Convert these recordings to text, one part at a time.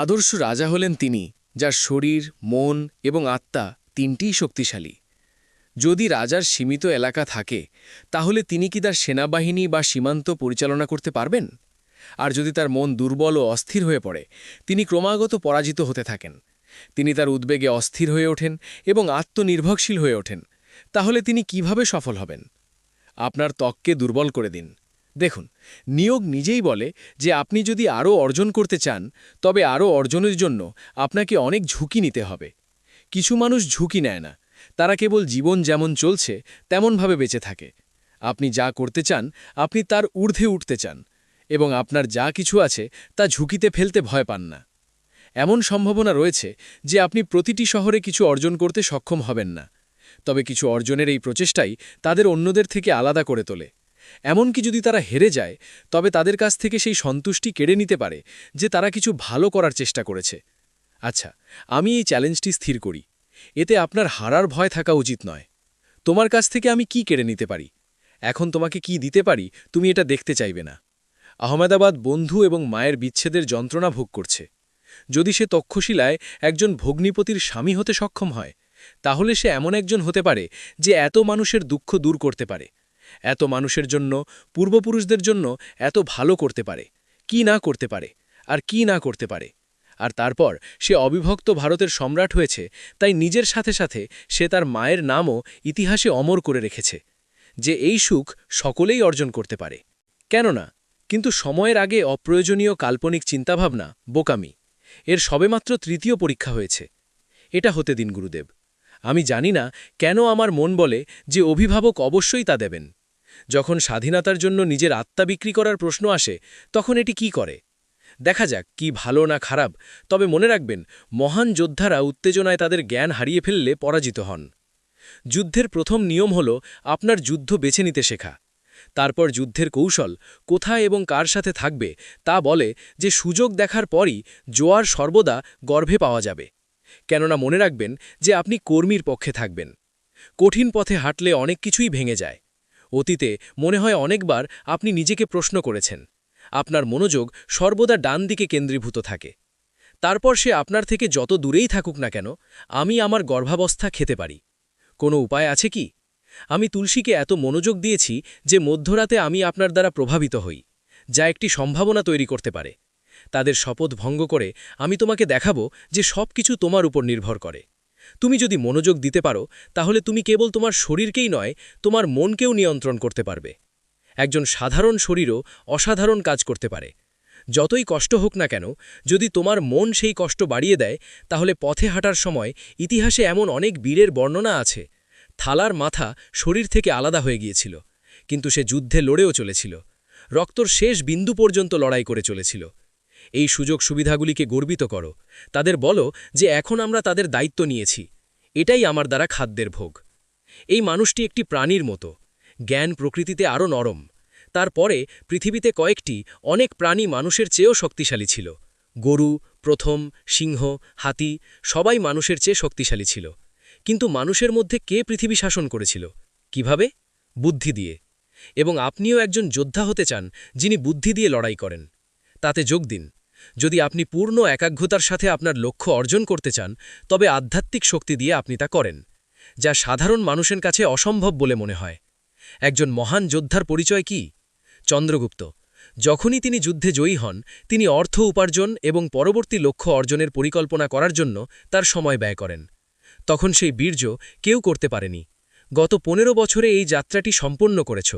আদর্শ রাজা হলেন তিনি, যার শরীর, মন এবং আত্মা তিনটিই শক্তিশালী। যদি রাজার সীমিত এলাকা থাকে, তাহলে তিনি কি তার সেনাবাহিনী বা সীমান্ত পরিচালনা করতে পারবেন? আর যদি তার মন দুর্বল ও অস্থির হয়ে পড়ে, তিনি ক্রমাগত পরাজিত হতে থাকেন। তিনি তার উদ্বেগে অস্থির হয়ে ওঠেন এবং আত্মনির্ভরশীল হয়ে ওঠেন। তাহলে তিনি কিভাবে সফল হবেন? আপনার ত্বককে দুর্বল করে দিন। দেখুন, নিয়োগ নিজেই বলে যে আপনি যদি আরও অর্জন করতে চান, তবে আরও অর্জনের জন্য আপনাকে অনেক ঝুঁকি নিতে হবে। কিছু মানুষ ঝুঁকি নেয় না, তারা কেবল জীবন যেমন চলছে তেমনভাবে বেঁচে থাকে। আপনি যা করতে চান, আপনি তার ঊর্ধ্বে উঠতে চান, এবং আপনার যা কিছু আছে তা ঝুঁকিতে ফেলতে ভয় পান না। এমন সম্ভাবনা রয়েছে যে আপনি প্রতিটি শহরে কিছু অর্জন করতে সক্ষম হবেন না, তবে কিছু অর্জনের এই প্রচেষ্টাই তাদের অন্যদের থেকে আলাদা করে তোলে। এমনকি যদি তারা হেরে যায়, তবে তাদের কাছ থেকে সেই সন্তুষ্টি কেড়ে নিতে পারে যে তারা কিছু ভালো করার চেষ্টা করেছে। আচ্ছা, আমি এই চ্যালেঞ্জটি স্থির করি। এতে আপনার হারার ভয় থাকা উচিত নয়। তোমার কাছ থেকে আমি কি কেড়ে নিতে পারি? এখন তোমাকে কি দিতে পারি তুমি এটা দেখতে চাইবে না। আহমেদাবাদ বন্ধু এবং মায়ের বিচ্ছেদের যন্ত্রণা ভোগ করছে। যদি সে তক্ষশিলায় একজন ভগ্নিপতির স্বামী হতে সক্ষম হয়, তাহলে সে এমন একজন হতে পারে যে এত মানুষের দুঃখ দূর করতে পারে, এত মানুষের জন্য, পূর্বপুরুষদের জন্য এত ভালো করতে পারে, কি না করতে পারে, আর কি না করতে পারে। আর তারপর সে অবিভক্ত ভারতের সম্রাট হয়েছে, তাই নিজের সাথে সাথে সে তার মায়ের নামও ইতিহাসে অমর করে রেখেছে, যে এই সুখ সকলেই অর্জন করতে পারে। কেননা কিন্তু সময়ের আগে অপ্রয়োজনীয় কাল্পনিক চিন্তাভাবনা বোকামি। এর সবেমাত্র তৃতীয় পরীক্ষা হয়েছে। এটা হতে দিন গুরুদেব। আমি জানি না কেন আমার মন বলে যে অভিভাবক অবশ্যই তা দেবেন। যখন স্বাধীনতার জন্য নিজের আত্মা বিক্রি করার প্রশ্ন আসে, তখন এটি কি করে? দেখা যাক কি ভালো না খারাপ, তবে মনে রাখবেন, মহান যোদ্ধারা উত্তেজনায় তাদের জ্ঞান হারিয়ে ফেললে পরাজিত হন। যুদ্ধের প্রথম নিয়ম হল আপনার যুদ্ধ বেছে নিতে শেখা। তারপর যুদ্ধের কৌশল কোথায় এবং কার সাথে থাকবে তা বলে যে সুযোগ দেখার পরই জোয়ার সর্বদা গর্ভে পাওয়া যাবে। কেননা মনে রাখবেন যে আপনি কর্মীর পক্ষে থাকবেন। কঠিন পথে হাঁটলে অনেক কিছুই ভেঙে যায়। অতীতে মনে হয় অনেকবার আপনি নিজেকে প্রশ্ন করেছেন। আপনার মনোযোগ সর্বদা ডান দিকে কেন্দ্রীভূত থাকে। তারপর সে আপনার থেকে যত দূরেই থাকুক না কেন, আমি আমার গর্ভাবস্থা খেতে পারি। কোনো উপায় আছে কি? আমি তুলসীকে এত মনোযোগ দিয়েছি যে মধ্যরাতে আমি আপনার দ্বারা প্রভাবিত হই, যা একটি সম্ভাবনা তৈরি করতে পারে। তাদের শপথ ভঙ্গ করে আমি তোমাকে দেখাবো যে সব কিছু তোমার উপর নির্ভর করে। তুমি যদি মনোযোগ দিতে পারো, তাহলে তুমি কেবল তোমার শরীরকেই নয়, তোমার মনকেও নিয়ন্ত্রণ করতে পারবে। একজন সাধারণ শরীরও অসাধারণ কাজ করতে পারে। যতই কষ্ট হোক না কেন, যদি তোমার মন সেই কষ্ট বাড়িয়ে দেয়, তাহলে পথে হাঁটার সময় ইতিহাসে এমন অনেক বীরের বর্ণনা আছে। থালার মাথা শরীর থেকে আলাদা হয়ে গিয়েছিল, কিন্তু সে যুদ্ধে লড়েও চলেছিল। রক্তর শেষ বিন্দু পর্যন্ত লড়াই করে চলেছিল। এই সুযোগ সুবিধাগুলিকে গর্বিত করো। তাদের বলো যে এখন আমরা তাদের দায়িত্ব নিয়েছি। এটাই আমার দ্বারা খাদ্যের ভোগ। এই মানুষটি একটি প্রাণীর মতো। জ্ঞান প্রকৃতিতে আরও নরম। তারপরে পৃথিবীতে কয়েকটি অনেক প্রাণী মানুষের চেয়েও শক্তিশালী ছিল। গরু, প্রথম, সিংহ, হাতি সবাই মানুষের চেয়ে শক্তিশালী ছিল। কিন্তু মানুষের মধ্যে কে পৃথিবী শাসন করেছিল? কিভাবে? বুদ্ধি দিয়ে। এবং আপনিও একজন যোদ্ধা হতে চান যিনি বুদ্ধি দিয়ে লড়াই করেন। তাতে যোগ দিন। যদি আপনি পূর্ণ একাগ্রতার সাথে আপনার লক্ষ্য অর্জন করতে চান, তবে আধ্যাত্মিক শক্তি দিয়ে আপনি তা করেন, যা সাধারণ মানুষের কাছে অসম্ভব বলে মনে হয়। একজন মহান যোদ্ধার পরিচয় কি? চন্দ্রগুপ্ত। যখনই তিনি যুদ্ধে জয়ী হন, তিনি অর্থ উপার্জন এবং পরবর্তী লক্ষ্য অর্জনের পরিকল্পনা করার জন্য তার সময় ব্যয় করেন। তখন সেই বীর্য কেউ করতে পারেনি। গত ১৫ বছরে এই যাত্রাটি সম্পন্ন করেছ।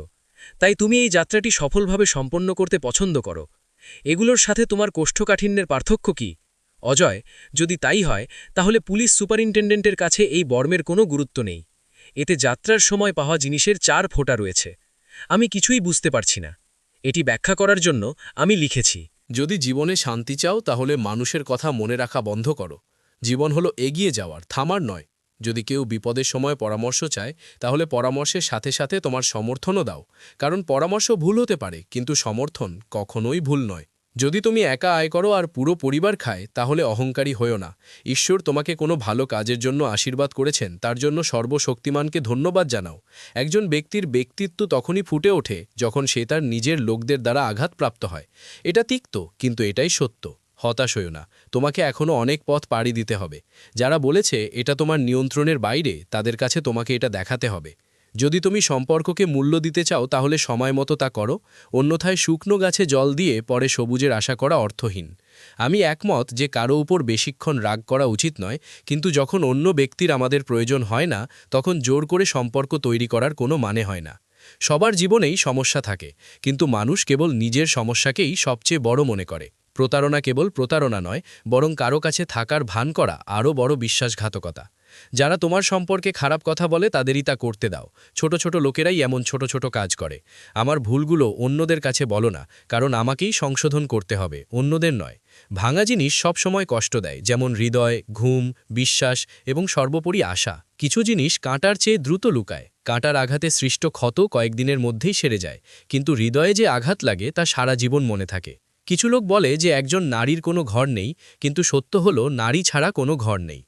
তাই তুমি এই যাত্রাটি সফলভাবে সম্পন্ন করতে পছন্দ করো। এগুলোর সাথে তোমার কোষ্ঠকাঠিন্যের পার্থক্য কি? অজয়, যদি তাই হয়, তাহলে পুলিশ সুপারিনটেন্ডেন্টের কাছে এই বর্মের কোনো গুরুত্ব নেই। এতে যাত্রার সময় পাওয়া জিনিসের ৪ ফোঁটা রয়েছে। আমি কিছুই বুঝতে পারছি না। এটি ব্যাখ্যা করার জন্য আমি লিখেছি। যদি জীবনে শান্তি চাও, তাহলে মানুষের কথা মনে রাখা বন্ধ করো। জীবন হলো এগিয়ে যাওয়ার, থামার নয়। যদি কেউ বিপদের সময় পরামর্শ চায়, তাহলে পরামর্শের সাথে সাথে তোমার সমর্থনও দাও। কারণ পরামর্শ ভুল হতে পারে, কিন্তু সমর্থন কখনোই ভুল নয়। যদি তুমি একা আয় করো আর পুরো পরিবার খায়, তাহলে অহংকারী হয়ো না। ঈশ্বর তোমাকে কোনো ভালো কাজের জন্য আশীর্বাদ করেছেন, তার জন্য সর্বশক্তিমানকে ধন্যবাদ জানাও। একজন ব্যক্তির ব্যক্তিত্ব তখনই ফুটে ওঠে যখন সে তার নিজের লোকদের দ্বারা আঘাতপ্রাপ্ত হয়। এটা তিক্ত, কিন্তু এটাই সত্য। হতাশ হইও না, তোমাকে এখনও অনেক পথ পাড়ি দিতে হবে। যারা বলেছে এটা তোমার নিয়ন্ত্রণের বাইরে, তাদের কাছে তোমাকে এটা দেখাতে হবে। যদি তুমি সম্পর্ককে মূল্য দিতে চাও তাহলে সময় মতো তা করো, অন্যথায় শুকনো গাছে জল দিয়ে পরে সবুজের আশা করা অর্থহীন। আমি একমত যে কারো উপর বেশিক্ষণ রাগ করা উচিত নয়, কিন্তু যখন অন্য ব্যক্তির আমাদের প্রয়োজন হয় না, তখন জোর করে সম্পর্ক তৈরি করার কোনো মানে হয় না। সবার জীবনেই সমস্যা থাকে, কিন্তু মানুষ কেবল নিজের সমস্যাকেই সবচেয়ে বড় মনে করে। প্রতারণা কেবল প্রতারণা নয়, বরং কারো কাছে থাকার ভান করা আরও বড় বিশ্বাসঘাতকতা। যারা তোমার সম্পর্কে খারাপ কথা বলে তাদেরই তা করতে দাও। ছোট ছোট লোকেরাই এমন ছোট ছোট কাজ করে। আমার ভুলগুলো অন্যদের কাছে বলো না, কারণ আমাকেই সংশোধন করতে হবে, অন্যদের নয়। ভাঙা জিনিস সবসময় কষ্ট দেয়, যেমন হৃদয়, ঘুম, বিশ্বাস এবং সর্বোপরি আশা। কিছু জিনিস কাঁটার চেয়ে দ্রুত লুকায়। কাঁটার আঘাতে সৃষ্ট ক্ষত কয়েকদিনের মধ্যেই সেরে যায়, কিন্তু হৃদয়ে যে আঘাত লাগে তা সারা জীবন মনে থাকে। কিছু লোক বলে যে একজন নারীর কোনো ঘর নেই, কিন্তু সত্য হলো নারী ছাড়া কোনো ঘর নেই।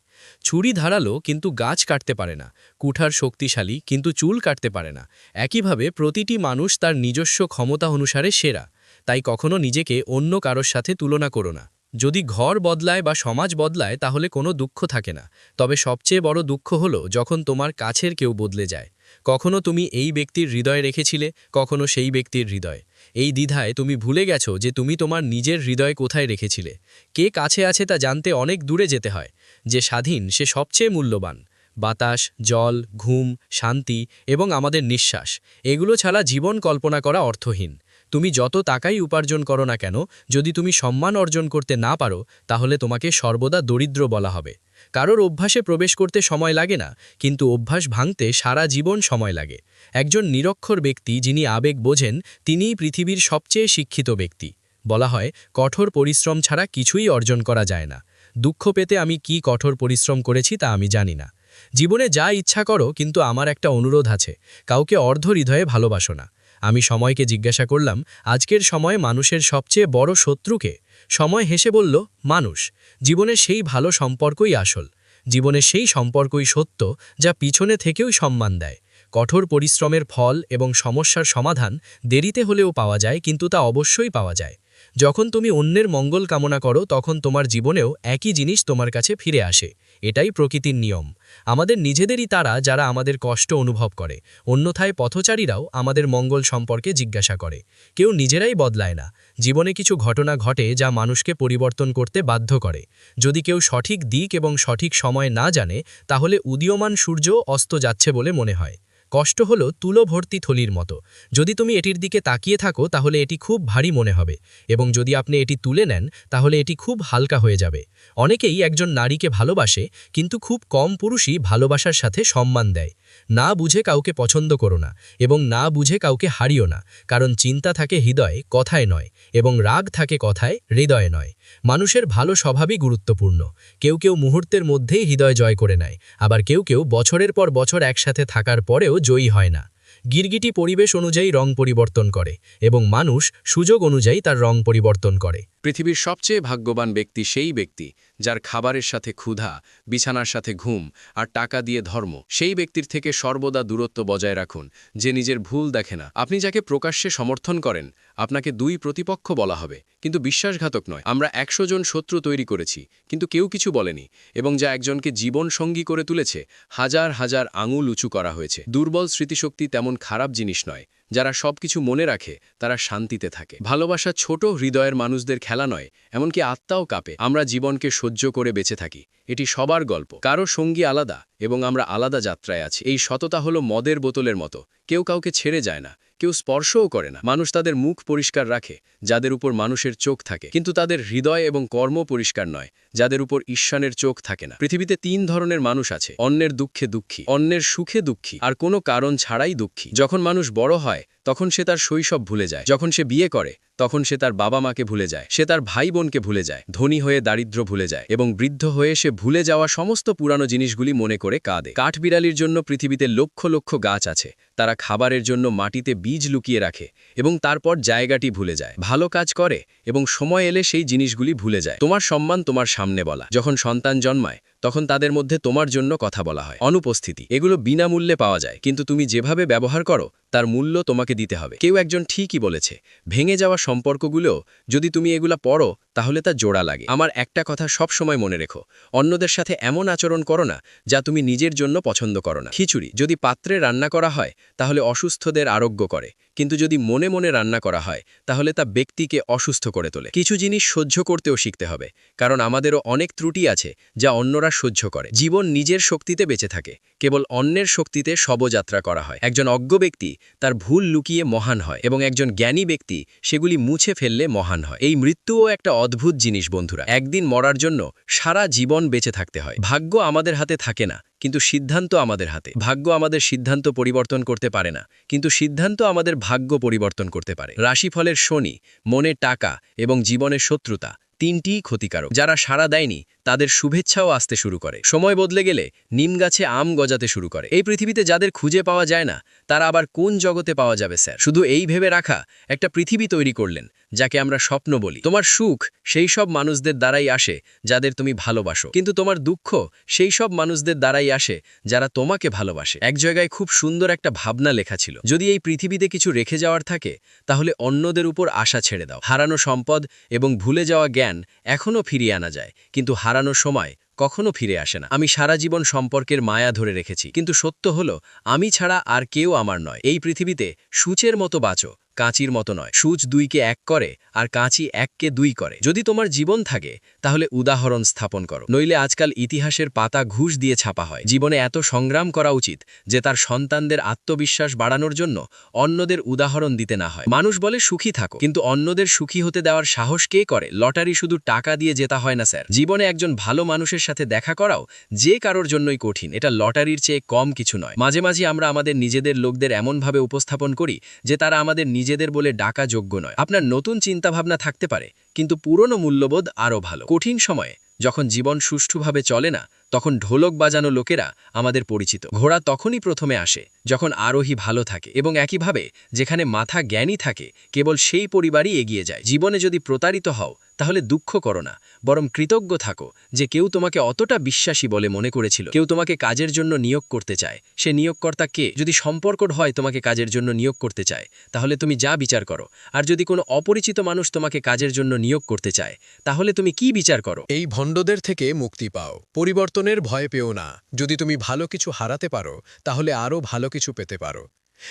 ছুরি ধারালো কিন্তু গাছ কাটতে পারে না, কুঠার শক্তিশালী কিন্তু চুল কাটতে পারে না। একইভাবে প্রতিটি মানুষ তার নিজস্ব ক্ষমতা অনুসারে সেরা। তাই কখনো নিজেকে অন্য কারোর সাথে তুলনা করো না। যদি ঘর বদলায় বা সমাজ বদলায় তাহলে কোনো দুঃখ থাকে না, তবে সবচেয়ে বড় দুঃখ হলো যখন তোমার কাছের কেউ বদলে যায়। কখনো তুমি এই ব্যক্তির হৃদয়ে রেখেছিলে, কখনো সেই ব্যক্তির হৃদয়। এই দ্বিধায় তুমি ভুলে গেছো যে তুমি তোমার নিজের হৃদয় কোথায় রেখেছিলে। কে কাছে আছে তা জানতে অনেক দূরে যেতে হয়। যে স্বাধীন সে সবচেয়ে মূল্যবান। বাতাস, জল, ঘুম, শান্তি এবং আমাদের নিঃশ্বাস, এগুলো ছাড়া জীবন কল্পনা করা অর্থহীন। তুমি যত টাকাই উপার্জন করো না কেন, যদি তুমি সম্মান অর্জন করতে না পারো, তাহলে তোমাকে সর্বদা দরিদ্র বলা হবে। কারোর অভ্যাসে প্রবেশ করতে সময় লাগে না, কিন্তু অভ্যাস ভাঙতে সারা জীবন সময় লাগে। একজন নিরক্ষর ব্যক্তি যিনি আবেগ বোঝেন, তিনিই পৃথিবীর সবচেয়ে শিক্ষিত ব্যক্তি। বলা হয় কঠোর পরিশ্রম ছাড়া কিছুই অর্জন করা যায় না। দুঃখ পেতে আমি কি কঠোর পরিশ্রম করেছি তা আমি জানি না। জীবনে যা ইচ্ছা করো, কিন্তু আমার একটা অনুরোধ আছে, কাউকে অর্ধ হৃদয়ে ভালোবাসো না। আমি সময়কে জিজ্ঞাসা করলাম, আজকের সময় মানুষের সবচেয়ে বড় শত্রুকে? সময় হেসে বলল, মানুষ। জীবনের সেই ভালো সম্পর্কই আসল। জীবনের সেই সম্পর্কই সত্য, যা পিছনে থেকেও সম্মান দেয়। কঠোর পরিশ্রমের ফল এবং সমস্যার সমাধান দেরিতে হলেও পাওয়া যায়, কিন্তু তা অবশ্যই পাওয়া যায়। যখন তুমি অন্যের মঙ্গল কামনা করো, তখন তোমার জীবনেও একই জিনিস তোমার কাছে ফিরে আসে। এটাই প্রকৃতির নিয়ম। আমাদের নিজেদেরই তারা যারা আমাদের কষ্ট অনুভব করে, অন্যথায় পথচারীরাও আমাদের মঙ্গল সম্পর্কে জিজ্ঞাসা করে। কেউ নিজেরাই বদলায় না। জীবনে কিছু ঘটনা ঘটে যা মানুষকে পরিবর্তন করতে বাধ্য করে। যদি কেউ সঠিক দিক এবং সঠিক সময় না জানে, তাহলে উদীয়মান সূর্য অস্ত যাচ্ছে বলে মনে হয়। কষ্ট হলো তুলো ভর্তি থলির মতো। যদি তুমি এটির দিকে তাকিয়ে থাকো তাহলে এটি খুব ভারী মনে হবে, এবং যদি আপনি এটি তুলে নেন তাহলে এটি খুব হালকা হয়ে যাবে। অনেকেই একজন নারীকে ভালোবাসে, কিন্তু খুব কম পুরুষই ভালোবাসার সাথে সম্মান দেয়। না বুঝে কাউকে পছন্দ করো না, এবং না বুঝে কাউকে হারিও না, কারণ চিন্তা থাকে হৃদয়ে, কথায় নয়, এবং রাগ থাকে কথায়, হৃদয়ে নয়। মানুষের ভালো স্বভাবই গুরুত্বপূর্ণ। কেউ কেউ মুহূর্তের মধ্যেই হৃদয় জয় করে নেয়, আবার কেউ কেউ বছরের পর বছর একসাথে থাকার পরেও জয়ী হয় না। গিরগিটি পরিবেশ অনুযায়ী রং পরিবর্তন করে, এবং মানুষ সুযোগ অনুযায়ী তার রং পরিবর্তন করে। পৃথিবীর সবচেয়ে ভাগ্যবান ব্যক্তি সেই ব্যক্তি যার খাবারের সাথে ক্ষুধা, বিছানার সাথে ঘুম আর টাকা দিয়ে ধর্ম। সেই ব্যক্তির থেকে সর্বদা দূরত্ব বজায় রাখুন, যে নিজের ভুল দেখে না। আপনি যাকে প্রকাশ্যে সমর্থন করেন, আপনাকে দুই প্রতিপক্ষ বলা হবে, কিন্তু বিশ্বাসঘাতক নয়। আমরা 100 জন শত্রু তৈরি করেছি, কিন্তু কেউ কিছু বলেনি, এবং যা একজনকে জীবন সঙ্গী করে তুলেছে, হাজার হাজার আঙুল উঁচু করা হয়েছে। দুর্বল স্মৃতিশক্তি তেমন খারাপ জিনিস নয়। যারা সবকিছু মনে রাখে তারা শান্তিতে থাকে। ভালোবাসা ছোট হৃদয়ের মানুষদের খেলা নয়, এমনকি আত্মাও কাঁপে। আমরা জীবনকে সহ্য করে বেঁচে থাকি। এটি সবার গল্প। কারো সঙ্গী আলাদা, এবং আমরা আলাদা যাত্রায় আছি। এই সততা হলো মদের বোতলের মতো। কেউ কাউকে ছেড়ে যায় না, কেউ স্পর্শও করে না। মানুষ তাদের মুখ পরিষ্কার রাখে যাদের উপর মানুষের চোখ থাকে, কিন্তু তাদের হৃদয় এবং কর্ম পরিষ্কার নয় যাদের উপর ঈশ্বরের চোখ থাকে না। পৃথিবীতে 3 ধরনের মানুষ আছে: অন্যের দুঃখে দুঃখী, অন্যের সুখে দুঃখী, আর কোনো কারণ ছাড়াই দুঃখী। যখন মানুষ বড় হয় তখন সে তার শৈশব ভুলে যায়। যখন সে বিয়ে করে তখন সে তার বাবা মাকে ভুলে যায়, সে তার ভাই বোনকে ভুলে যায়, ধনী হয়ে দারিদ্র্য ভুলে যায়, এবং বৃদ্ধ হয়ে সে ভুলে যাওয়া সমস্ত পুরানো জিনিসগুলি মনে করে কাঁদে। কাঠবিড়ালির জন্য পৃথিবীতে লক্ষ লক্ষ গাছ আছে। তারা খাবারের জন্য মাটিতে বীজ লুকিয়ে রাখে এবং তারপর জায়গাটি ভুলে যায়। ভালো কাজ করে এবং সময় এলে সেই জিনিসগুলি ভুলে যায়। তোমার সম্মান তোমার সামনে বলা। যখন সন্তান জন্মায় তখন তাদের মধ্যে তোমার জন্য কথা বলা হয়। অনুপস্থিতি এগুলো বিনামূল্যে পাওয়া যায়, কিন্তু তুমি যেভাবে ব্যবহার করো তার মূল্য তোমাকে দিতে হবে। কেউ একজন ঠিকই বলেছে, ভেঙে যাওয়া সম্পর্কগুলো যদি তুমি এগুলা পড়ো তাহলে তা জোড়া লাগে। আমার একটা কথা সব সময় মনে রেখো, অন্যদের সাথে এমন আচরণ করো না যা তুমি নিজের জন্য পছন্দ করো না। খিচুড়ি যদি পাত্রে রান্না করা হয় তাহলে অসুস্থদের আরোগ্য করে, কিন্তু যদি মনে মনে রান্না করা হয় তাহলে তা ব্যক্তিকে অসুস্থ করে তোলে। কিছু জিনিস সহ্য করতেও শিখতে হবে, কারণ আমাদেরও অনেক ত্রুটি আছে যা অন্যরা সহ্য করে। জীবন নিজের শক্তিতে বেঁচে থাকে, কেবল অন্যের শক্তিতে শবযাত্রা করা হয়। একজন অজ্ঞ ব্যক্তি তার ভুল লুকিয়ে মহান হয়, এবং একজন জ্ঞানী ব্যক্তি সেগুলি মুছে ফেললে মহান হয়। এই মৃত্যুও একটা অদ্ভুত জিনিস বন্ধুরা, একদিন মরার জন্য সারা জীবন বেঁচে থাকতে হয়। ভাগ্য আমাদের হাতে থাকে না, কিন্তু সিদ্ধান্ত আমাদের হাতে। ভাগ্য আমাদের সিদ্ধান্ত পরিবর্তন করতে পারে না, কিন্তু সিদ্ধান্ত আমাদের ভাগ্য পরিবর্তন করতে পারে। রাশিফলের শনি, মনে টাকা এবং জীবনের শত্রুতা তিনটিই ক্ষতিকারক। যারা সাড়া দেয়নি তাদের শুভেচ্ছাও আসতে শুরু করে। সময় বদলে গেলে নিম গাছে আম গজাতে শুরু করে। এই পৃথিবীতে যাদের খুঁজে পাওয়া যায় না তারা আবার কোন জগতে পাওয়া যাবে স্যার? শুধু এই ভেবে রাখা একটা পৃথিবী তৈরি করলেন যাকে আমরা স্বপ্ন বলি। তোমার সুখ সেই সব মানুষদের দ্বারাই আসে যাদের তুমি ভালোবাসো, কিন্তু তোমার দুঃখ সেই সব মানুষদের দ্বারাই আসে যারা তোমাকে ভালোবাসে। এক জায়গায় খুব সুন্দর একটা ভাবনা লেখা ছিল, যদি এই পৃথিবীতে কিছু রেখে যাওয়ার থাকে তাহলে অন্যদের উপর আশা ছেড়ে দাও। হারানো সম্পদ এবং ভুলে যাওয়া জ্ঞান এখনও ফিরিয়ে আনা যায়, কিন্তু হারানো সময় কখনো ফিরে আসে না। আমি সারা জীবন সম্পর্কের মায়া ধরে রেখেছি, কিন্তু সত্য হলো আমি ছাড়া আর কেউ আমার নয়। এই পৃথিবীতে সূচের মতো বাঁচো, কাঁচির মতো নয়। সূচ দুইকে এক করে আর কাঁচি এককে দুই করে। যদি তোমার জীবন থাকে তাহলে উদাহরণ স্থাপন করো, নইলে আজকাল ইতিহাসের পাতা ঘুষ দিয়ে ছাপা হয়। জীবনে এত সংগ্রাম করা উচিত যে তার সন্তানদের আত্মবিশ্বাস বাড়ানোর জন্য অন্যদের উদাহরণ দিতে না হয়। মানুষ বলে সুখী থাকো, কিন্তু অন্যদের সুখী হতে দেওয়ার সাহস কে করে? লটারি শুধু টাকা দিয়ে জেতা হয় না স্যার। জীবনে একজন ভালো মানুষের সাথে দেখা করাও যে কারোর জন্যই কঠিন। এটা লটারির চেয়ে কম কিছু নয়। মাঝে মাঝে আমরা আমাদের নিজেদের লোকদের এমনভাবে উপস্থাপন করি যে তারা আমাদের নিজেদের বলে ডাকা যোগ্য নয়। আপনার নতুন চিন্তাভাবনা থাকতে পারে, কিন্তু পুরনো মূল্যবোধ আরও ভালো। কঠিন সময়ে যখন জীবন সুষ্ঠুভাবে চলে না তখন ঢোলক বাজানো লোকেরা আমাদের পরিচিত। ঘোড়া তখনই প্রথমে আসে যখন আরোহী ভালো থাকে, এবং একইভাবে যেখানে মাথা জ্ঞানী থাকে কেবল সেই পরিবারই এগিয়ে যায়। জীবনে যদি প্রতারিত হও তাহলে দুঃখ করো না, বরং কৃতজ্ঞ থাকো যে কেউ তোমাকে অতটা বিশ্বাসী বলে মনে করেছিল। কেউ তোমাকে কাজের জন্য নিয়োগ করতে চায়, সে নিয়োগকর্তা কে? যদি সম্পর্ক হয় তোমাকে কাজের জন্য নিয়োগ করতে চায় তাহলে তুমি যা বিচার করো, আর যদি কোনো অপরিচিত মানুষ তোমাকে কাজের জন্য নিয়োগ করতে চায় তাহলে তুমি কি বিচার করো? এই ভণ্ডদের থেকে মুক্তি পাও, পরিবর্তনের ভয় পেও না। যদি তুমি ভালো কিছু হারাতে পারো তাহলে আরও ভালো কিছু পেতে পারো।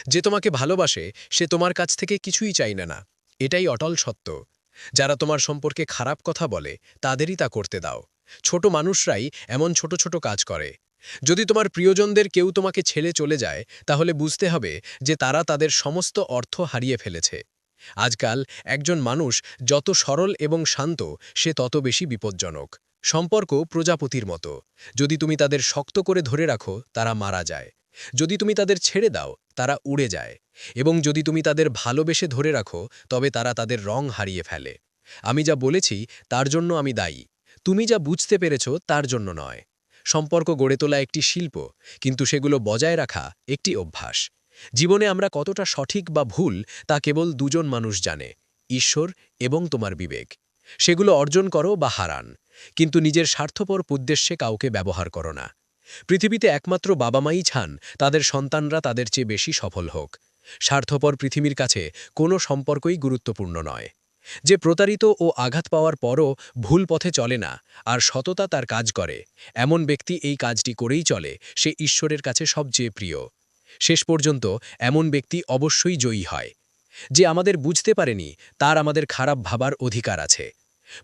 যে তোমাকে ভালোবাসে সে তোমার কাছ থেকে কিছুই চাই না, এটাই অটল সত্য। যারা তোমার সম্পর্কে খারাপ কথা বলে তাদেরই তা করতে দাও। ছোট মানুষরাই এমন ছোট ছোট কাজ করে। যদি তোমার প্রিয়জনদের কেউ তোমাকে ছেড়ে চলে যায় তাহলে বুঝতে হবে যে তারা তাদের সমস্ত অর্থ হারিয়ে ফেলেছে। আজকাল একজন মানুষ যত সরল এবং শান্ত সে তত বেশি বিপজ্জনক। সম্পর্ক প্রজাপতির মতো, যদি তুমি তাদের শক্ত করে ধরে রাখো তারা মারা যায়, যদি তুমি তাদের ছেড়ে দাও তারা উড়ে যায়, এবং যদি তুমি তাদের ভালোবেসে ধরে রাখো তবে তারা তাদের রং হারিয়ে ফেলে। আমি যা বলেছি তার জন্য আমি দায়ী, তুমি যা বুঝতে পেরেছ তার জন্য নয়। সম্পর্ক গড়ে তোলা একটি শিল্প, কিন্তু সেগুলো বজায় রাখা একটি অভ্যাস। জীবনে আমরা কতটা সঠিক বা ভুল তা কেবল দুজন মানুষ জানে, ঈশ্বর এবং তোমার বিবেক। সেগুলো অর্জন করো বা হারান, কিন্তু নিজের স্বার্থপর উদ্দেশ্যে কাউকে ব্যবহার করো না। পৃথিবীতে একমাত্র বাবা মাই চান তাদের সন্তানরা তাদের চেয়ে বেশি সফল হোক। স্বার্থপর পৃথিবীর কাছে কোনো সম্পর্কই গুরুত্বপূর্ণ নয়। যে প্রতারিত ও আঘাত পাওয়ার পরও ভুল পথে চলে না আর সততা তার কাজ করে, এমন ব্যক্তি এই কাজটি করেই চলে, সে ঈশ্বরের কাছে সবচেয়ে প্রিয়। শেষ পর্যন্ত এমন ব্যক্তি অবশ্যই জয়ী হয়। যে আমাদের বুঝতে পারেনি তার আমাদের খারাপ ভাবার অধিকার আছে।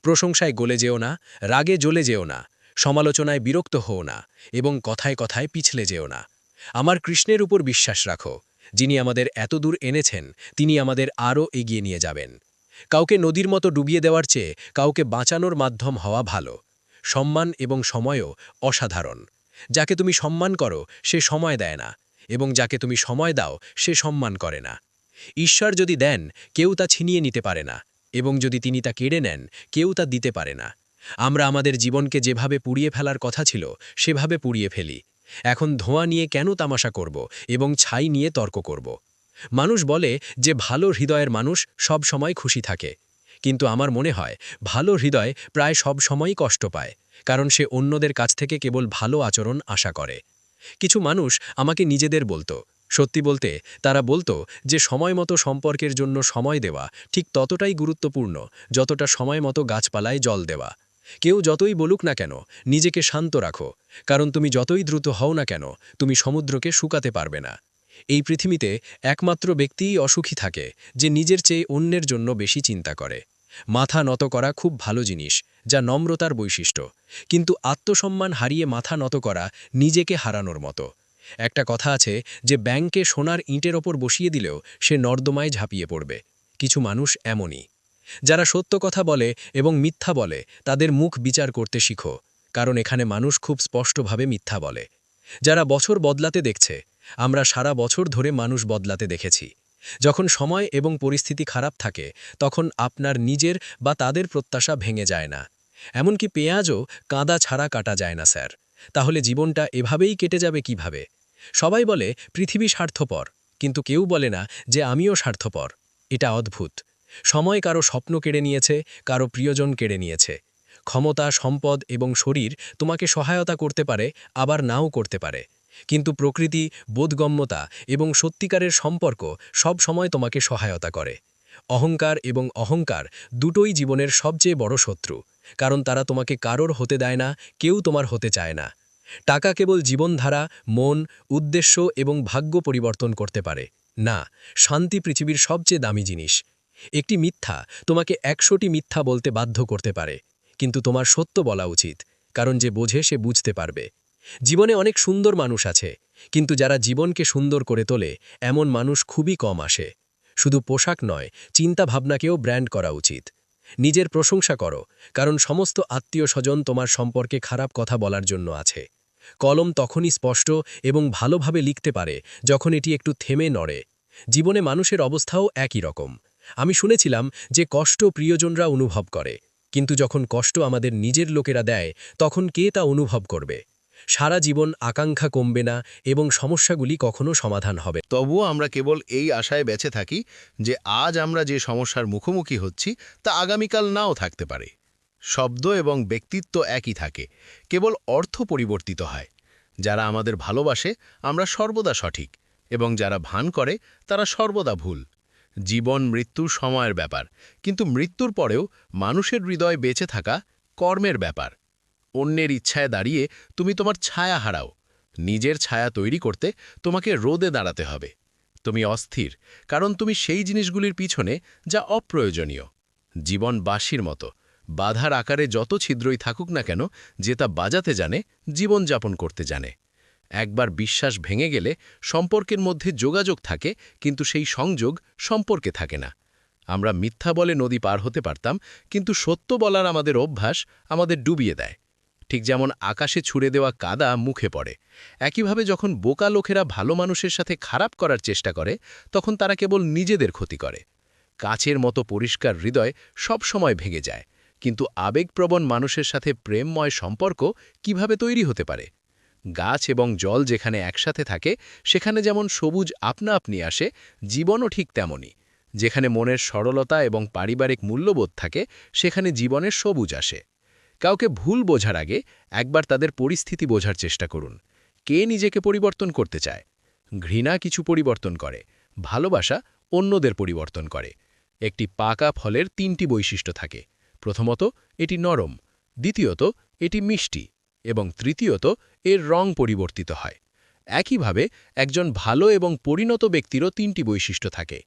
প্রশংসায় গলে যেও না, রাগে জ্বলে যেও না, সমালোচনায় বিরক্ত হও না, এবং কথায় কথায় পিছলে যেও না। আমার কৃষ্ণের উপর বিশ্বাস রাখো, যিনি আমাদের এত দূর এনেছেন তিনি আমাদের আরও এগিয়ে নিয়ে যাবেন। কাউকে নদীর মতো ডুবিয়ে দেওয়ার চেয়ে কাউকে বাঁচানোর মাধ্যম হওয়া ভালো। সম্মান এবং সময়ও অসাধারণ। যাকে তুমি সম্মান করো সে সময় দেয় না, এবং যাকে তুমি সময় দাও সে সম্মান করে না। ঈশ্বর যদি দেন কেউ তা ছিনিয়ে নিতে পারে না, এবং যদি তিনি তা কেড়ে নেন কেউ তা দিতে পারে না। আমরা আমাদের জীবনকে যেভাবে পুড়িয়ে ফেলার কথা ছিল সেভাবে পুড়িয়ে ফেলি। এখন ধোঁয়া নিয়ে কেন তামাশা করব এবং ছাই নিয়ে তর্ক করব? মানুষ বলে যে ভালো হৃদয়ের মানুষ সব সময় খুশি থাকে, কিন্তু আমার মনে হয় ভালো হৃদয় প্রায় সব সময়ই কষ্ট পায়, কারণ সে অন্যদের কাছ থেকে কেবল ভালো আচরণ আশা করে। কিছু মানুষ আমাকে নিজেদের বলতো, সত্যি বলতে তারা বলতো যে সময় মতো সম্পর্কের জন্য সময় দেওয়া ঠিক ততটাই গুরুত্বপূর্ণ যতটা সময় মতো গাছপালায় জল দেওয়া। কেউ যতই বলুক না কেন, নিজেকে শান্ত রাখো, কারণ তুমি যতই দ্রুত হও না কেন, তুমি সমুদ্রকে শুকাতে পারবে না। এই পৃথিবীতে একমাত্র ব্যক্তিই অসুখী থাকে যে নিজের চেয়ে অন্যের জন্য বেশি চিন্তা করে। মাথা নত করা খুব ভালো জিনিস, যা নম্রতার বৈশিষ্ট্য, কিন্তু আত্মসম্মান হারিয়ে মাথা নত করা নিজেকে হারানোর মতো। একটা কথা আছে যে ব্যাংকে সোনার ইঁটের ওপর বসিয়ে দিলেও সে নর্দমায় ঝাঁপিয়ে পড়বে। কিছু মানুষ এমনই। যারা সত্য কথা বলে এবং মিথ্যা বলে তাদের মুখ বিচার করতে শিখো, কারণ এখানে মানুষ খুব স্পষ্টভাবে মিথ্যা বলে। যারা বছর বদলাতে দেখছে, আমরা সারা বছর ধরে মানুষ বদলাতে দেখেছি। যখন সময় এবং পরিস্থিতি খারাপ থাকে তখন আপনার নিজের বা তাদের প্রত্যাশা ভেঙে যায় না। এমনকি পেঁয়াজও কাঁদা ছাড়া কাটা যায় না স্যার। তাহলে জীবনটা এভাবেই কেটে যাবে কিভাবে? সবাই বলে পৃথিবী স্বার্থপর, কিন্তু কেউ বলে না যে আমিও স্বার্থপর। এটা অদ্ভুত। সময় কারো স্বপ্ন কেড়ে নিয়েছে, কারো প্রিয়জন কেড়ে নিয়েছে। ক্ষমতা, সম্পদ এবং শরীর তোমাকে সহায়তা করতে পারে, আবার নাও করতে পারে। কিন্তু প্রকৃতি, বোধগম্যতা এবং সত্যিকারের সম্পর্ক সব সময় তোমাকে সহায়তা করে। অহংকার এবং অহংকার দুটোই জীবনের সবচেয়ে বড় শত্রু, কারণ তারা তোমাকে কারোর হতে দেয় না, কেউ তোমার হতে চায় না। টাকা কেবল জীবনধারা, মন, উদ্দেশ্য এবং ভাগ্য পরিবর্তন করতে পারে না। শান্তি পৃথিবীর সবচেয়ে দামি জিনিস। একটি মিথ্যা তোমাকে ১০০টি মিথ্যা বলতে বাধ্য করতে পারে, কিন্তু তোমার সত্য বলা উচিত, কারণ যে বোঝে সে বুঝতে পারবে। জীবনে অনেক সুন্দর মানুষ আছে, কিন্তু যারা জীবনকে সুন্দর করে তোলে এমন মানুষ খুবই কম আসে। শুধু পোশাক নয়, চিন্তা ভাবনাকেও ব্র্যান্ড করা উচিত। নিজের প্রশংসা করো, কারণ সমস্ত আত্মীয় স্বজন তোমার সম্পর্কে খারাপ কথা বলার জন্য আছে। কলম তখনই স্পষ্ট এবং ভালোভাবে লিখতে পারে যখন এটি একটু থেমে নড়ে। জীবনে মানুষের অবস্থাও একই রকম। আমি শুনেছিলাম যে কষ্ট প্রিয়জনরা অনুভব করে, কিন্তু যখন কষ্ট আমাদের নিজের লোকেরা দেয় তখন কে তা অনুভব করবে? সারা জীবন আকাঙ্ক্ষা কমবে না এবং সমস্যাগুলি কখনো সমাধান হবে। তবুও আমরা কেবল এই আশায় বেঁচে থাকি যে আজ আমরা যে সমস্যার মুখোমুখি হচ্ছি তা আগামীকাল নাও থাকতে পারে। শব্দ এবং ব্যক্তিত্ব একই থাকে, কেবল অর্থ পরিবর্তিত হয়। যারা আমাদের ভালোবাসে আমরা সর্বদা সঠিক, এবং যারা ভান করে তারা সর্বদা ভুল। জীবন মৃত্যু সময়ের ব্যাপার, কিন্তু মৃত্যুর পরেও মানুষের হৃদয় বেঁচে থাকা কর্মের ব্যাপার। অন্যের ইচ্ছায় দাঁড়িয়ে তুমি তোমার ছায়া হারাও। নিজের ছায়া তৈরি করতে তোমাকে রোদে দাঁড়াতে হবে। তুমি অস্থির, কারণ তুমি সেই জিনিসগুলির পিছনে যা অপ্রয়োজনীয়। জীবন বাঁশির মতো, বাধার আকারে যত ছিদ্রই থাকুক না কেন, যে তা বাজাতে জানে, জীবনযাপন করতে জানে। একবার বিশ্বাস ভেঙে গেলে সম্পর্কের মধ্যে যোগাযোগ থাকে, কিন্তু সেই সংযোগ সম্পর্কে থাকে না। আমরা মিথ্যা বলে নদী পার হতে পারতাম, কিন্তু সত্য বলার আমাদের অভ্যাস আমাদের ডুবিয়ে দেয়। ঠিক যেমন আকাশে ছুঁড়ে দেওয়া কাদা মুখে পড়ে, একইভাবে যখন বোকা লোকেরা ভালো মানুষের সাথে খারাপ করার চেষ্টা করে তখন তারা কেবল নিজেদের ক্ষতি করে। কাচের মতো পরিষ্কার হৃদয় সব সময় ভেঙে যায়, কিন্তু আবেগপ্রবণ মানুষের সাথে প্রেমময় সম্পর্ক কিভাবে তৈরি হতে পারে? গাছ এবং জল যেখানে একসাথে থাকে সেখানে যেমন সবুজ আপনা আপনি আসে, জীবনও ঠিক তেমনই। যেখানে মনের সরলতা এবং পারিবারিক মূল্যবোধ থাকে সেখানে জীবনের সবুজ আসে। কাউকে ভুল বোঝার আগে একবার তাদের পরিস্থিতি বোঝার চেষ্টা করুন। কে নিজেকে পরিবর্তন করতে চায়? ঘৃণা কিছু পরিবর্তন করে, ভালোবাসা অন্যদের পরিবর্তন করে। একটি পাকা ফলের ৩টি বৈশিষ্ট্য থাকে। প্রথমত, এটি নরম, দ্বিতীয়ত এটি মিষ্টি, এবং তৃতীয়ত এর রং পরিবর্তিত হয়। একইভাবে একজন ভালো এবং পরিণত ব্যক্তিরও ৩টি বৈশিষ্ট্য থাকে।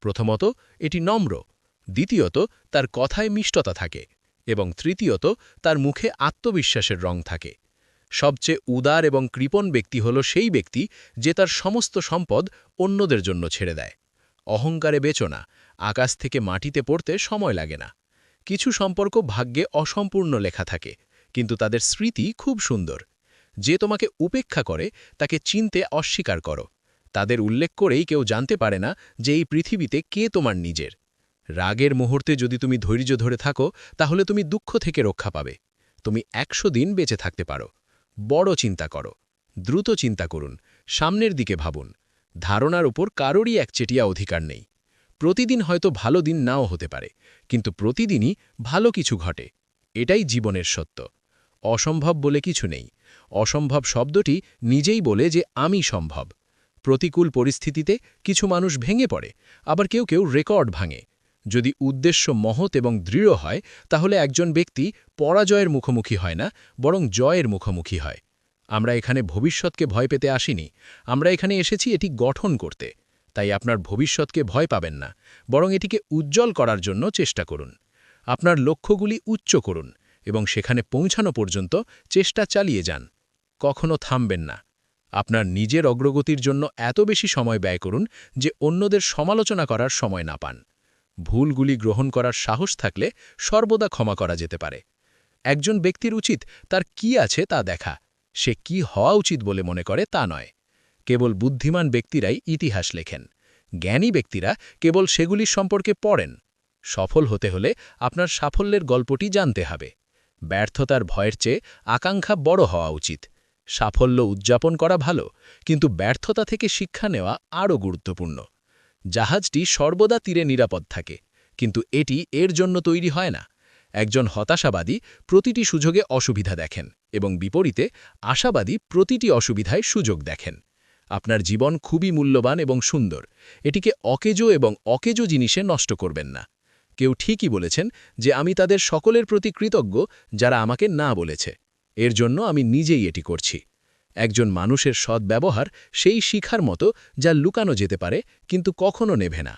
প্রথমত, এটি নম্র, দ্বিতীয়ত তার কথায় মিষ্টতা থাকে, এবং তৃতীয়ত তার মুখে আত্মবিশ্বাসের রং থাকে। সবচেয়ে উদার এবং কৃপণ ব্যক্তি হল সেই ব্যক্তি যে তার সমস্ত সম্পদ অন্যদের জন্য ছেড়ে দেয়। অহংকারে বেচো না, আকাশ থেকে মাটিতে পড়তে সময় লাগে না। কিছু সম্পর্ক ভাগ্যে অসম্পূর্ণ লেখা থাকে, কিন্তু তাদের স্মৃতি খুব সুন্দর। যে তোমাকে উপেক্ষা করে তাকে চিনতে অস্বীকার করো। তাদের উল্লেখ করেই কেউ জানতে পারে না যে এই পৃথিবীতে কে তোমার নিজের। রাগের মুহূর্তে যদি তুমি ধৈর্য ধরে থাকো তাহলে তুমি দুঃখ থেকে রক্ষা পাবে। তুমি ১০০ দিন বেঁচে থাকতে পারো। বড় চিন্তা করো, দ্রুত চিন্তা করুন, সামনের দিকে ভাবুন। ধারণার উপর কারোরই একচেটিয়া অধিকার নেই। প্রতিদিন হয়তো ভালো দিন নাও হতে পারে, কিন্তু প্রতিদিনই ভালো কিছু ঘটে। এটাই জীবনের সত্য। অসম্ভব বলে কিছু নেই। অসম্ভব শব্দটি নিজেই বলে যে আমি সম্ভব। প্রতিকূল পরিস্থিতিতে কিছু মানুষ ভেঙে পড়ে, আবার কেউ কেউ রেকর্ড ভাঙে। যদি উদ্দেশ্য মহৎ এবং দৃঢ় হয় তাহলে একজন ব্যক্তি পরাজয়ের মুখোমুখি হয় না, বরং জয়ের মুখোমুখি হয়। আমরা এখানে ভবিষ্যৎকে ভয় পেতে আসিনি, আমরা এখানে এসেছি এটি গঠন করতে। তাই আপনার ভবিষ্যৎকে ভয় পাবেন না, বরং এটিকে উজ্জ্বল করার জন্য চেষ্টা করুন। আপনার লক্ষ্যগুলি উচ্চ করুন এবং সেখানে পৌঁছানো পর্যন্ত চেষ্টা চালিয়ে যান। কখনো থামবেন না। আপনার নিজের অগ্রগতির জন্য এত বেশি সময় ব্যয় করুন যে অন্যদের সমালোচনা করার সময় না পান। ভুলগুলি গ্রহণ করার সাহস থাকলে সর্বদা ক্ষমা করা যেতে পারে। একজন ব্যক্তির উচিত তার কি আছে তা দেখা, সে কি হওয়া উচিত বলে মনে করে তা নয়। কেবল বুদ্ধিমান ব্যক্তিরাই ইতিহাস লেখেন। জ্ঞানী ব্যক্তিরা কেবল সেগুলির সম্পর্কে পড়েন। সফল হতে হলে আপনার সাফল্যের গল্পটি জানতে হবে। ব্যর্থতার ভয়ের চেয়ে আকাঙ্ক্ষা বড় হওয়া উচিত। সাফল্য উদযাপন করা ভালো, কিন্তু ব্যর্থতা থেকে শিক্ষা নেওয়া আরও গুরুত্বপূর্ণ। জাহাজটি সর্বদা তীরে নিরাপদ থাকে, কিন্তু এটি এর জন্য তৈরি হয় না। একজন হতাশাবাদী প্রতিটি সুযোগে অসুবিধা দেখেন এবং বিপরীতে আশাবাদী প্রতিটি অসুবিধায় সুযোগ দেখেন। আপনার জীবন খুবই মূল্যবান এবং সুন্দর, এটিকে অকেজো এবং অকেজো জিনিসে নষ্ট করবেন না। কেউ ঠিকই বলেছেন যে আমি তাদের সকলের প্রতি কৃতজ্ঞ যারা আমাকে না বলেছে। এর জন্য আমি নিজেই এটি করছি। একজন মানুষের সদ্ব্যবহার সেই শিখার মতো যা লুকানো যেতে পারে কিন্তু কখনো নেভে না।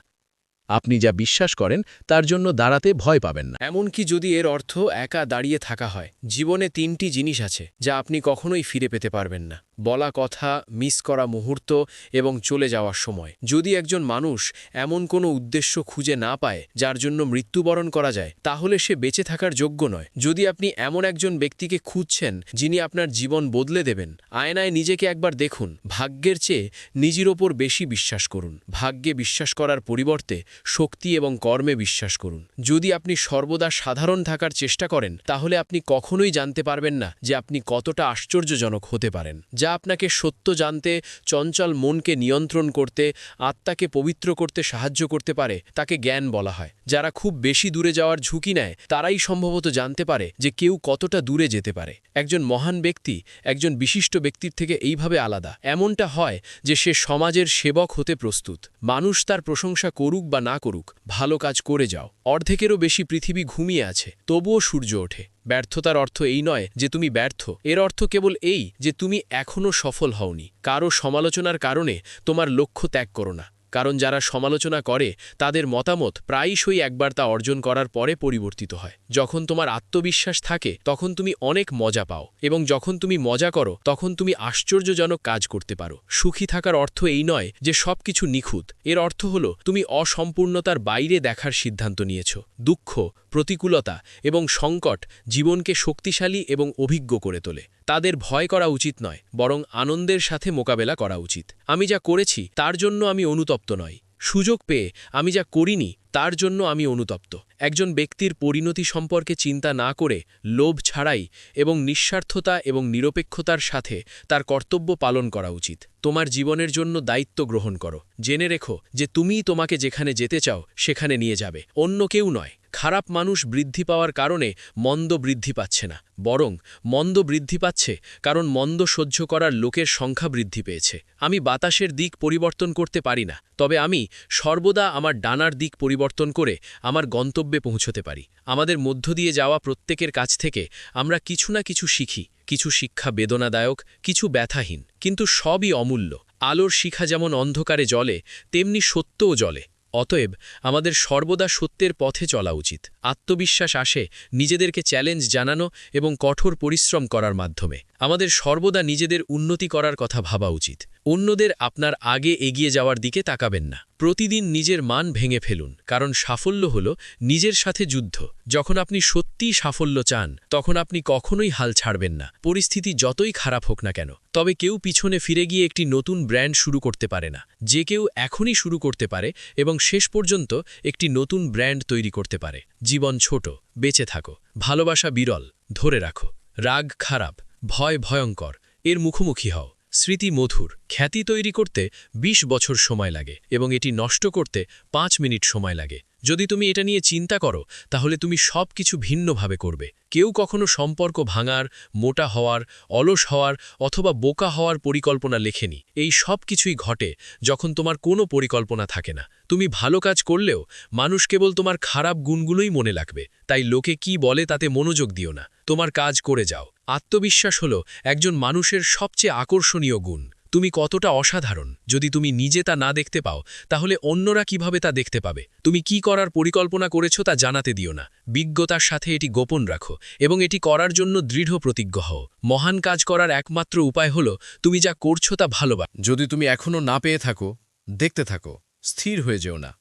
আপনি যা বিশ্বাস করেন তার জন্য দাঁড়াতে ভয় পাবেন না। এমনকি যদি এর অর্থ একা দাঁড়িয়ে থাকা হয়। জীবনে 3টি জিনিস আছে যা আপনি কখনোই ফিরে পেতে পারবেন না: বলা কথা, মিস করা মুহূর্ত এবং চলে যাওয়ার সময়। যদি একজন মানুষ এমন কোনো উদ্দেশ্য খুঁজে না পায় যার জন্য মৃত্যুবরণ করা যায়, তাহলে সে বেঁচে থাকার যোগ্য নয়। যদি আপনি এমন একজন ব্যক্তিকে খুঁজছেন যিনি আপনার জীবন বদলে দেবেন, আয়নায় নিজেকে একবার দেখুন। ভাগ্যের চেয়ে নিজের ওপর বেশি বিশ্বাস করুন। ভাগ্যে বিশ্বাস করার পরিবর্তে শক্তি এবং কর্মে বিশ্বাস করুন। যদি আপনি সর্বদা সাধারণ থাকার চেষ্টা করেন, তাহলে আপনি কখনোই জানতে পারবেন না যে আপনি কতটা আশ্চর্যজনক হতে পারেন। যা আপনাকে সত্য জানতে, চঞ্চল মনকে নিয়ন্ত্রণ করতে, আত্মাকে পবিত্র করতে সাহায্য করতে পারে, তাকে জ্ঞান বলা হয়। যারা খুব বেশি দূরে যাওয়ার ঝুঁকি নেয়, তারাই সম্ভবত জানতে পারে যে কেউ কতটা দূরে যেতে পারে। একজন মহান ব্যক্তি একজন বিশিষ্ট ব্যক্তির থেকে এইভাবে আলাদা। এমনটা হয় যে সে সমাজের সেবক হতে প্রস্তুত। মানুষ তার প্রশংসা করুক বা না করুক, ভালো কাজ করে যাও। অর্ধেকেরও বেশি পৃথিবী ঘুমিয়ে আছে, তবুও সূর্য ওঠে। ব্যর্থতার অর্থ এই নয় যে তুমি ব্যর্থ, এর অর্থ কেবল এই যে তুমি এখনও সফল হওনি। কারো সমালোচনার কারণে তোমার লক্ষ্য ত্যাগ করো না, কারণ যারা সমালোচনা করে তাদের মতামত প্রায়শই একবার তা অর্জন করার পরে পরিবর্তিত হয়। যখন তোমার আত্মবিশ্বাস থাকে তখন তুমি অনেক মজা পাও, এবং যখন তুমি মজা করো তখন তুমি আশ্চর্যজনক কাজ করতে পারো। সুখী থাকার অর্থ এই নয় যে সবকিছু নিখুঁত, এর অর্থ হলো তুমি অসম্পূর্ণতার বাইরে দেখার সিদ্ধান্ত নিয়েছ। দুঃখ, প্রতিকূলতা এবং সংকট জীবনকে শক্তিশালী এবং অভিজ্ঞ করে তোলে। তাদের ভয় করা উচিত নয়, বরং আনন্দের সাথে মোকাবেলা করা উচিত। আমি যা করেছি তার জন্য আমি অনুতপ্ত নই। সুযোগ পেয়ে আমি যা করিনি তার জন্য আমি অনুতপ্ত। একজন ব্যক্তির পরিণতি সম্পর্কে চিন্তা না করে, লোভ ছাড়াই এবং নিঃস্বার্থতা এবং নিরপেক্ষতার সাথে তার কর্তব্য পালন করা উচিত। তোমার জীবনের জন্য দায়িত্ব গ্রহণ করো। জেনে রেখো যে তুমিই তোমাকে যেখানে যেতে চাও সেখানে নিয়ে যাবে, অন্য কেউ নয়। খারাপ মানুষ বৃদ্ধি পাওয়ার কারণে মন্দ বৃদ্ধি পাচ্ছে না, বরং মন্দ বৃদ্ধি পাচ্ছে কারণ মন্দ সহ্য করার লোকের সংখ্যা বৃদ্ধি পেয়েছে। আমি বাতাসের দিক পরিবর্তন করতে পারি না, তবে আমি সর্বদা আমার ডানার দিক পরিবর্তন করে আমার গন্তব্যে পৌঁছতে পারি। আমাদের মধ্য দিয়ে যাওয়া প্রত্যেকের কাছ থেকে আমরা কিছু না কিছু শিখি। কিছু শিক্ষা বেদনাদায়ক, কিছু ব্যথাহীন, কিন্তু সবই অমূল্য। আলোর শিখা যেমন অন্ধকারে জ্বলে, তেমনি সত্যও জ্বলে। অতএব আমাদের সর্বদা সত্যের পথে চলা উচিত। আত্মবিশ্বাস আসে নিজেদেরকে চ্যালেঞ্জ জানানো এবং কঠোর পরিশ্রম করার মাধ্যমে। আমাদের সর্বদা নিজেদের উন্নতি করার কথা ভাবা উচিত। অন্যদের আপনার আগে এগিয়ে যাওয়ার দিকে তাকাবেন না। প্রতিদিন নিজের মান ভেঙে ফেলুন, কারণ সাফল্য হল নিজের সাথে যুদ্ধ। যখন আপনি সত্যিই সাফল্য চান, তখন আপনি কখনোই হাল ছাড়বেন না, পরিস্থিতি যতই খারাপ হোক না কেন। তবে কেউ পিছনে ফিরে গিয়ে একটি নতুন ব্র্যান্ড শুরু করতে পারে না। যে কেউ এখনই শুরু করতে পারে এবং শেষ পর্যন্ত একটি নতুন ব্র্যান্ড তৈরি করতে পারে। জীবন ছোট, বেঁচে থাকো। ভালোবাসা বিরল, ধরে রাখো। রাগ খারাপ, ভয় ভয়ঙ্কর, এর মুখোমুখি হও। স্মৃতি মধুর, খ্যাতি তৈরি করতে 20 বছর সময় লাগে এবং এটি নষ্ট করতে 5 মিনিট সময় লাগে। যদি তুমি এটা নিয়ে চিন্তা করো তাহলে তুমি সব কিছু ভিন্নভাবে করবে। কেউ কখনো সম্পর্ক ভাঙার, মোটা হওয়ার, অলস হওয়ার অথবা বোকা হওয়ার পরিকল্পনা লেখেনি। এই সব কিছুই ঘটে যখন তোমার কোনো পরিকল্পনা থাকে না। তুমি ভালো কাজ করলেও মানুষ কেবল তোমার খারাপ গুণগুলোই মনে রাখবে। তাই লোকে কি বলে তাতে মনোযোগ দিও না, তোমার কাজ করে যাও। আত্মবিশ্বাস হলো একজন মানুষের সবচেয়ে আকর্ষণীয় গুণ। তুমি কতটা অসাধারণ যদি তুমি নিজে তা না দেখতে পাও, তাহলে অন্যরা কিভাবে তা দেখতে পাবে? তুমি কি করার পরিকল্পনা করেছো তা জানাতে দিও না। বিজ্ঞতার সাথে এটি গোপন রাখো এবং এটি করার জন্য দৃঢ় প্রতিজ্ঞ হও। মহান কাজ করার একমাত্র উপায় হলো তুমি যা করছো তা ভালোবাসো। যদি তুমি এখনও না পেয়ে থাকো, দেখতে থাকো, স্থির হয়ে যেও না।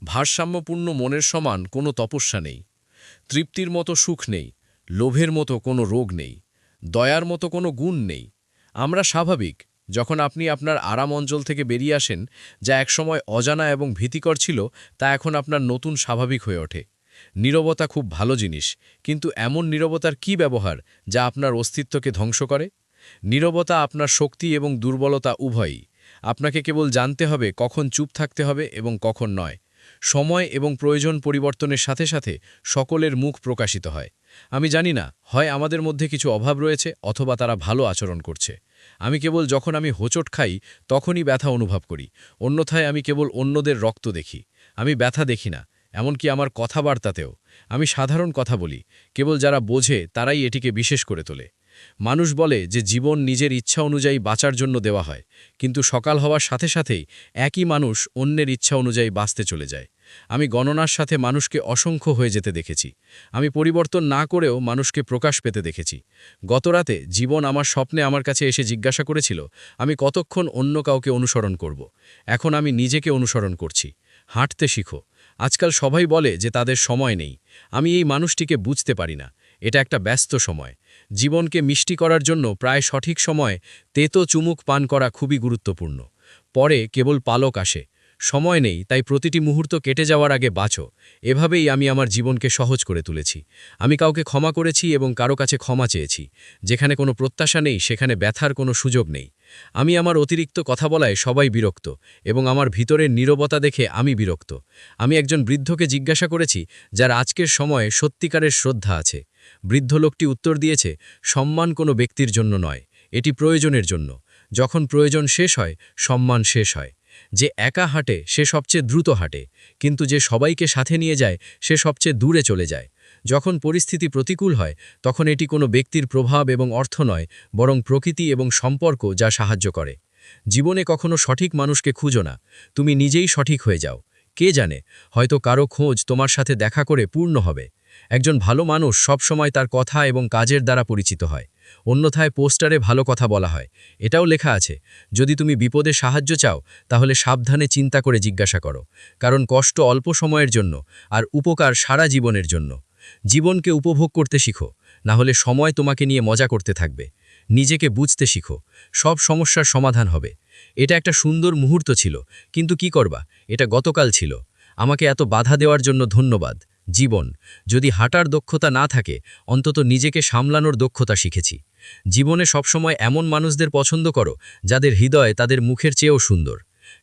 ভারসাম্যপূর্ণ মনের সমান কোনো তপস্যা নেই। তৃপ্তির মতো সুখ নেই, লোভের মতো কোনো রোগ নেই, দয়ার মতো কোনো গুণ নেই। আমরা স্বাভাবিক যখন আপনি আপনার আরাম অঞ্চল থেকে বেরিয়ে আসেন, যা একসময় অজানা এবং ভীতিকর ছিল, তা এখন আপনার নতুন স্বাভাবিক হয়ে ওঠে। নীরবতা খুব ভালো জিনিস, কিন্তু এমন নীরবতার কি ব্যবহার যা আপনার অস্তিত্বকে ধ্বংস করে? নীরবতা আপনার শক্তি এবং দুর্বলতা উভয়ই। আপনাকে কেবল জানতে হবে কখন চুপ থাকতে হবে এবং কখন নয়। সময় এবং প্রয়োজন পরিবর্তনের সাথে সাথে সকলের মুখ প্রকাশিত হয়। আমি জানি না, হয় আমাদের মধ্যে কিছু অভাব রয়েছে অথবা তারা ভালো আচরণ করছে। আমি কেবল যখন আমি হোঁচট খাই তখনই ব্যথা অনুভব করি, অন্যথায় আমি কেবল অন্যদের রক্ত দেখি। আমি ব্যথা দেখি না, এমনকি আমার কথাবার্তাতেও। আমি সাধারণ কথা বলি, কেবল যারা বোঝে তারাই এটিকে বিশেষ করে তোলে। মানুষ বলে যে জীবন নিজের ইচ্ছা অনুযায়ী বাঁচার জন্য দেওয়া হয়, কিন্তু সকাল হওয়ার সাথে সাথেই একই মানুষ অন্যের ইচ্ছা অনুযায়ী বাঁচতে চলে যায়। আমি গণনার সাথে মানুষকে অসংখ্য হয়ে যেতে দেখেছি। আমি পরিবর্তন না করেও মানুষকে প্রকাশ পেতে দেখেছি। গতরাতে জীবন আমার স্বপ্নে আমার কাছে এসে জিজ্ঞাসা করেছিল, আমি কতক্ষণ অন্য কাউকে অনুসরণ করব। এখন আমি নিজেকে অনুসরণ করছি। হাঁটতে শিখো। আজকাল সবাই বলে যে তাদের সময় নেই। আমি এই মানুষটিকে বুঝতে পারি না। এটা একটা ব্যস্ত সময়। জীবনকে মিষ্টি করার জন্য প্রায় সঠিক সময় তেতো চুমুক পান করা খুবই গুরুত্বপূর্ণ। পরে কেবল পালক আসে। সময় নেই, তাই প্রতিটি মুহূর্ত কেটে যাওয়ার আগে বাঁচো। এভাবেই আমি আমার জীবনকে সহজ করে তুলেছি। আমি কাউকে ক্ষমা করেছি এবং কারো কাছে ক্ষমা চেয়েছি। যেখানে কোনো প্রত্যাশা নেই সেখানে ব্যথার কোনো সুযোগ নেই। আমি আমার অতিরিক্ত কথা বলায় সবাই বিরক্ত এবং আমার ভিতরের নীরবতা দেখে আমি বিরক্ত। আমি একজন বৃদ্ধকে জিজ্ঞাসা করেছি, যার আজকের সময়ে সত্যিকারের শ্রদ্ধা আছে। বৃদ্ধ লোকটি উত্তর দিয়েছে, সম্মান কোনো ব্যক্তির জন্য নয়, এটি প্রয়োজনের জন্য। যখন প্রয়োজন শেষ হয়, সম্মান শেষ হয়। যে একা হাঁটে সে সবচেয়ে দ্রুত হাঁটে, কিন্তু যে সবাইকে সাথে নিয়ে যায় সে সবচেয়ে দূরে চলে যায়। যখন পরিস্থিতি প্রতিকূল হয় তখন এটি কোনো ব্যক্তির প্রভাব এবং অর্থ নয়, বরং প্রকৃতি এবং সম্পর্ক যা সাহায্য করে। জীবনে কখনো সঠিক মানুষকে খুঁজো না, তুমি নিজেই সঠিক হয়ে যাও। কে জানে, হয়তো কারো খোঁজ তোমার সাথে দেখা করে পূর্ণ হবে। একজন ভালো মানুষ সবসময় তার কথা এবং কাজের দ্বারা পরিচিত হয়, অন্যথায় পোস্টারে ভালো কথা বলা হয়। এটাও লেখা আছে, যদি তুমি বিপদে সাহায্য চাও তাহলে সাবধানে চিন্তা করে জিজ্ঞাসা করো, কারণ কষ্ট অল্প সময়ের জন্য আর উপকার সারা জীবনের জন্য। জীবনকে উপভোগ করতে শিখো, না হলে সময় তোমাকে নিয়ে মজা করতে থাকবে। নিজেকে বুঝতে শিখো, সব সমস্যার সমাধান হবে। এটা একটা সুন্দর মুহূর্ত ছিল, কিন্তু কি করবা, এটা গতকাল ছিল। আমাকে এত বাধা দেওয়ার জন্য ধন্যবাদ। জীবন, যদি হাঁটার দক্ষতা না থাকে অন্তত নিজেকে সামলানোর দক্ষতা শিখেছি। জীবনে সবসময় এমন মানুষদের পছন্দ করো যাদের হৃদয় তাদের মুখের চেয়েও সুন্দর।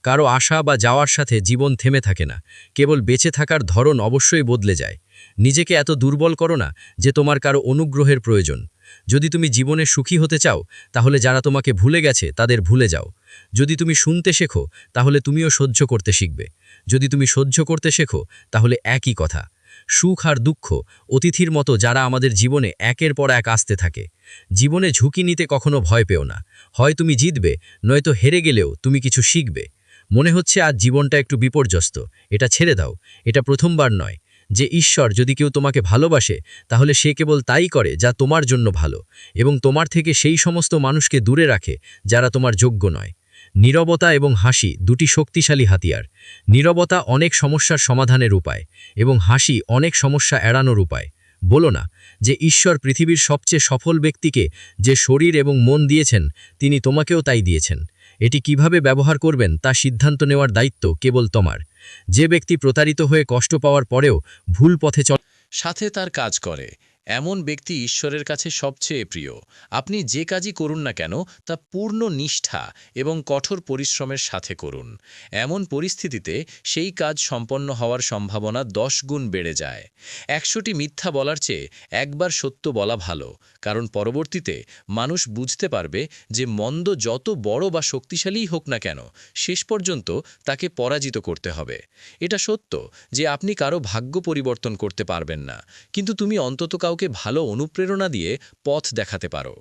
কারো আশা বা যাওয়ার সাথে জীবন থেমে থাকে না, কেবল বেঁচে থাকার ধরন অবশ্যই বদলে যায়। নিজেকে এত দুর্বল করো না যে তোমার কারো অনুগ্রহের প্রয়োজন। যদি তুমি জীবনে সুখী হতে চাও তাহলে যারা তোমাকে ভুলে গেছে তাদের ভুলে যাও। যদি তুমি শুনতে শেখো তাহলে তুমিও সহ্য করতে শিখবে। যদি তুমি সহ্য করতে শেখো তাহলে একই কথা। সুখ আর দুঃখ অতিথির মতো যারা আমাদের জীবনে একের পর এক আসতে থাকে। জীবনে ঝুঁকি নিতে কখনো ভয় পেও না। হয় তুমি জিতবে, নয়তো হেরে গেলেও তুমি কিছু শিখবে। মনে হচ্ছে আজ জীবনটা একটু বিপর্যস্ত, এটা ছেড়ে দাও। এটা প্রথমবার নয়। যে ঈশ্বর যদি কেউ তোমাকে ভালোবাসে তাহলে সে কেবল তাই করে যা তোমার জন্য ভালো, এবং তোমার থেকে সেই সমস্ত মানুষকে দূরে রাখে যারা তোমার যোগ্য নয়। নীরবতা এবং হাসি দুটি শক্তিশালী হাতিয়ার। নীরবতা অনেক সমস্যার সমাধানের উপায়, এবং হাসি অনেক সমস্যা এড়ানোর উপায়। বলো না যে ঈশ্বর পৃথিবীর সবচেয়ে সফল ব্যক্তিকে যে শরীর এবং মন দিয়েছেন তিনি তোমাকেও তাই দিয়েছেন। এটি কিভাবে ব্যবহার করবেন তা সিদ্ধান্ত নেওয়ার দায়িত্ব কেবল তোমার। যে ব্যক্তি প্রতারিত হয়ে কষ্ট পাওয়ার পরেও ভুল পথে চলে, সাথে তার কাজ করে এমন ব্যক্তি ঈশ্বরের কাছে সবচেয়ে প্রিয়। আপনি যে কাজই করুন না কেন তা পূর্ণ নিষ্ঠা এবং কঠোর পরিশ্রমের সাথে করুন। এমন পরিস্থিতিতে সেই কাজ সম্পন্ন হওয়ার সম্ভাবনা 10 গুণ বেড়ে যায়। 100টি মিথ্যা বলার চেয়ে একবার সত্য বলা ভালো, কারণ পরবর্তীতে মানুষ বুঝতে পারবে যে মন্দ যত বড় বা শক্তিশালীই হোক না কেন, শেষ পর্যন্ত তাকে পরাজিত করতে হবে। এটা সত্য যে আপনি কারো ভাগ্য পরিবর্তন করতে পারবেন না, কিন্তু তুমি অন্তত কাউকে ভালো অনুপ্রেরণা দিয়ে পথ দেখাতে পারো।